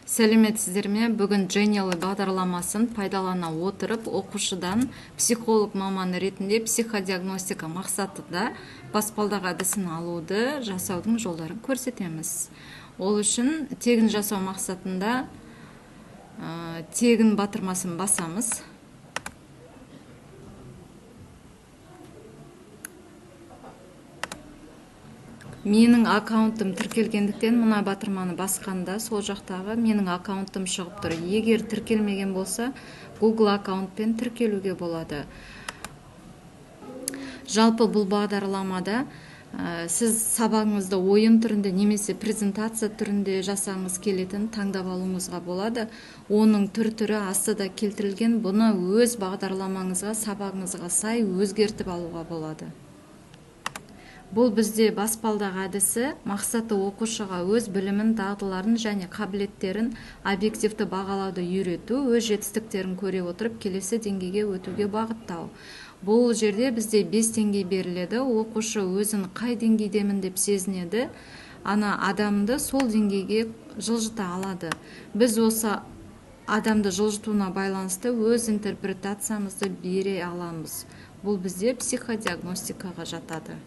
Сәлеметсіздер ме? Бүгін Genially бағдарламасын пайдалана отырып, оқушыдан психолог маманы ретінде психодиагностика мақсатында баспалдақ әдісін алуды жасаудың жолдарын көрсетеміз. Ол үшін тегін жасау мақсатында тегін батырмасын басамыз. Менің аккаунтым тіркелгендіктен мына батырманы басқанда сол жақтағы менің аккаунтым шығып тұр. Егер тіркелмеген болса, Google аккаунтпен тіркелуге болады. Жалпы бұл бағдарламада сіз сабағыңызды ойын түрінде немесе презентация түрінде жасаңыз келетін таңдап алуыңызға болады. Оның түр-түрі астыда келтірілген. Бұны өз бағдарламаңызға, сабағыңызға сай өзгертіп алуға болады. Бұл бізде баспалдақ әдісі мақсаты оқушыға өз білімін, дағдыларын және қабілеттерін объективті бағалауды үйрету, өз жетістіктерін көре отырып келесі деңгейге өтуге бағыттау. Бұл жерде бізде 5 деңгей беріледі. Оқушы өзін қай деңгейдемін деп сезінеді, ана адамды сол деңгейге жылжыта алады. Біз осы адамды жылжытуына байланысты өз интерпретациямызды бере аламыз. Бұл бізде психодиагностикаға жатады.